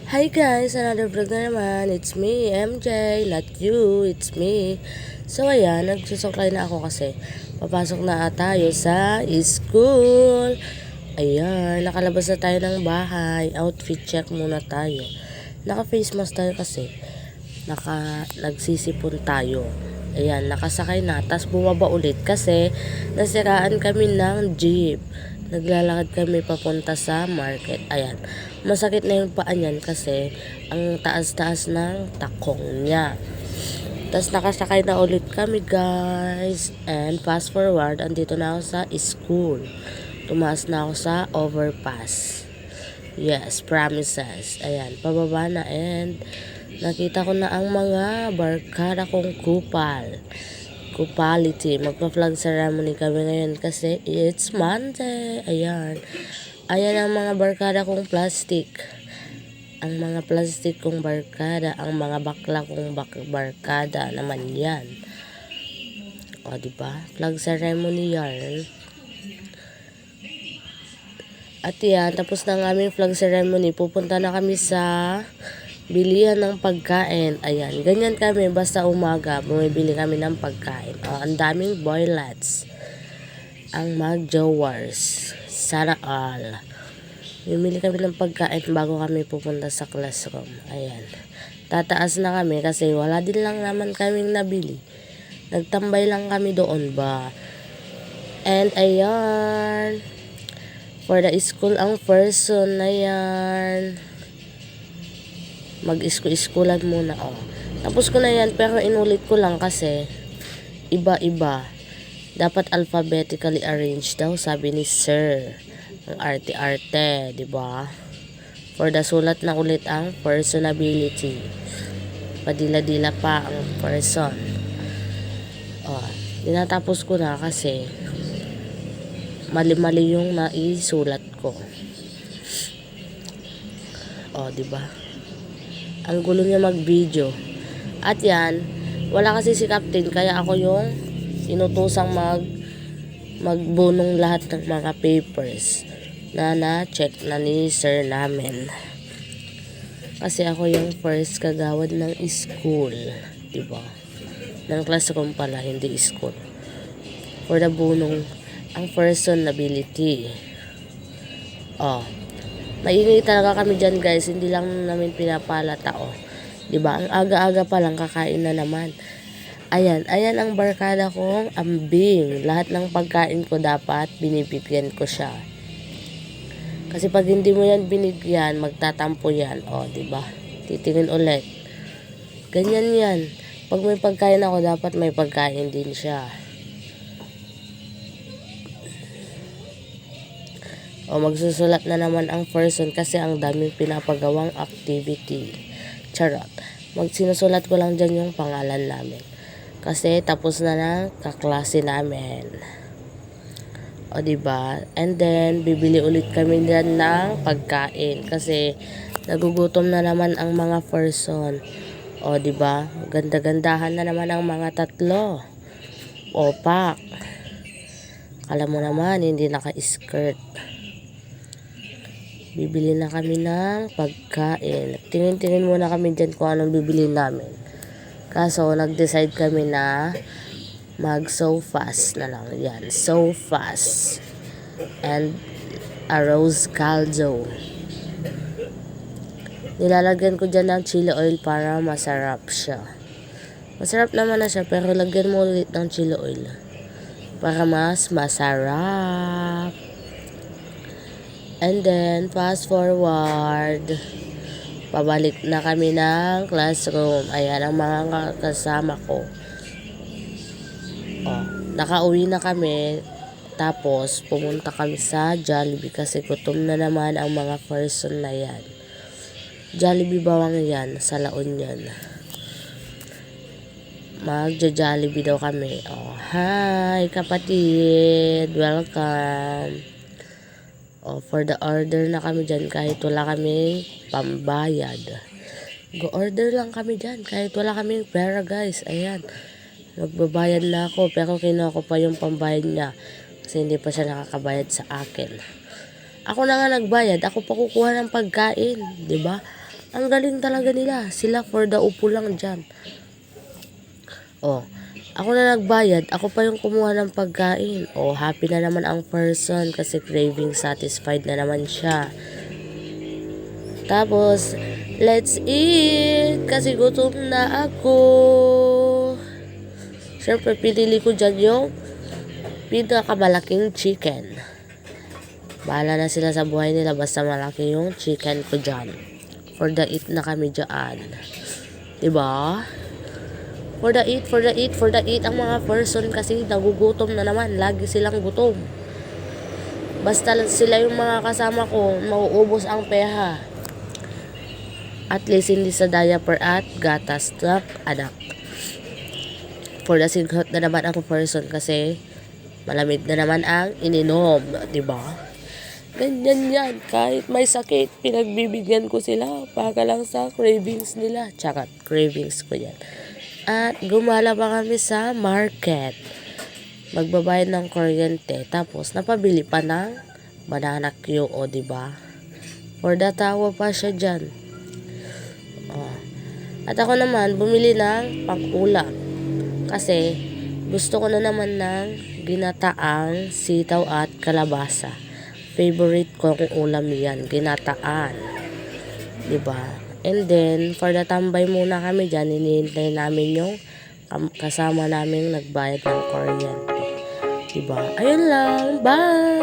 Hi guys, another vlog na naman. It's me, MJ, not you, it's me. So ayan, nagsusuklay na ako kasi papasok na tayo sa school. Ayan, nakalabas na tayo ng bahay. Outfit check muna tayo. Naka face mask tayo kasi nagsisipon tayo. Ayan, nakasakay na. Tapos bumaba ulit kasi nasiraan kami ng jeep. Naglalakad kami papunta sa market. Ayan, masakit na yung paa niyan kasi ang taas-taas ng takong niya. Tapos nakasakay na ulit kami guys. And fast forward, andito na ako sa school. Tumaas na ako sa overpass. Yes, promises. Ayan, pababa na and nakita ko na ang mga barkada kong kupal. Kupality. Magpa-flag ceremony kami ngayon kasi it's Monday. Ayan. Ayan ang mga barkada kong plastic. Ang mga plastic kong barkada. Ang mga bakla kong barkada naman yan. O, diba? Flag ceremony yan. At yan, tapos na ng aming flag ceremony. Pupunta na kami sa bilihan ng pagkain. Ayan, ganyan kami. Basta umaga, bumibili kami ng pagkain. Ang daming boylets. Ang magjowars. Sana all. Bumili kami ng pagkain bago kami pupunta sa classroom. Ayan. Tataas na kami kasi wala din lang naman kaming nabili. Nagtambay lang kami doon ba. And ayan. For the school ang person na yan. Mag-iskulan muna. Tapos ko na yan pero inulit ko lang kasi iba-iba. Dapat alphabetically arranged daw sabi ni sir. Ang arte-arte, di ba? For the sulat na ulit ang personability. Padila-dila pa ang person. Tinatapos ko na kasi mali-mali yung naisulat ko. Di ba? Ang gulo niya mag-video. At yan, wala kasi si Captain kaya ako yung inutosang magbunong lahat ng mga papers na na-check na ni sir namin. Kasi ako yung first kagawad ng school, diba? Ng classroom pala, hindi school. For the bunong, ang personability. Maingay talaga kami dyan guys, hindi lang namin pinapalata diba? Ang aga-aga pa lang kakain na naman. Ayan ang barkada kong ambing. Lahat ng pagkain ko dapat binibigyan ko siya. Kasi pag hindi mo yan binigyan, magtatampo yan. Diba? Titingin ulit. Ganyan yan. Pag may pagkain ako, dapat may pagkain din siya. Magsusulat na naman ang person kasi ang daming pinapagawang activity. Charot. Sinusulat ko lang dyan yung pangalan namin. Kasi tapos na ng kaklase namin. Diba? And then, bibili ulit kami dyan ng pagkain. Kasi nagugutom na naman ang mga person. Diba? Ganda-gandahan na naman ang mga tatlo. Pak. Kala mo naman, hindi naka-skirt. Bibili na kami ng pagkain. Tingin-tingin muna kami dyan kung anong bibili namin. Kaso, nag-decide kami na mag-so fast na lang. Yan, so fast. And a rose caldo. Nilalagyan ko dyan ng chili oil para masarap siya. Masarap naman na siya, pero lagyan mo ulit ng chili oil. Para mas masarap. And then, fast forward, pabalik na kami ng classroom. Ayan ang mga kasama ko. Nakauwi na kami. Tapos, pumunta kami sa Jollibee kasi gutom na naman ang mga person na yan. Jollibee Bawang yan, sa La Union. Magja-Jollibee daw kami. Hi kapatid, welcome. For the order na kami dyan kahit wala kaming pambayad. Go-order lang kami dyan kahit wala kaming pera guys. Ayan. Magbabayad na ako pero kinuha ko pa yung pambayad niya. Kasi hindi pa siya nakakabayad sa akin. Ako na nga nagbayad. Ako pa kukuha ng pagkain. Diba? Ang galing talaga nila. Sila for the upo lang dyan. Oh, ako na nagbayad. Ako pa yung kumuha ng pagkain. Oh, happy na naman ang person kasi craving satisfied na naman siya. Tapos, let's eat kasi gutom na ako. Siyempre, pinili ko dyan yung pinakamalaking chicken. Bahala na sila sa buhay nila basta malaki yung chicken ko dyan. For the eat na kami dyan. Diba? For the eat, for the eat, for the eat. Ang mga person kasi nagugutom na naman. Lagi silang gutom. Basta sila yung mga kasama ko, mauubos ang peha. At least hindi sa diaper at gatas ng anak. For the sighot na naman ako person kasi malamig na naman ang ininom, diba? Ganyan yan. Kahit may sakit, pinagbibigyan ko sila para lang sa cravings nila. Tsaka cravings ko yan. At gumala pa kami sa market. Magbabayad ng kuryente. Tapos napabili pa ng banana Q, o diba? For the tawa pa siya dyan. Oh. At ako naman, bumili ng pang-ulam. Kasi gusto ko na naman ng ginataang sitaw at kalabasa. Favorite ko kung ulam yan, ginataan. Diba? And then, for the tambay muna kami dyan, hinihintay namin yung kasama namin nagbayad ng kuryente. Diba? Ayun lang. Bye!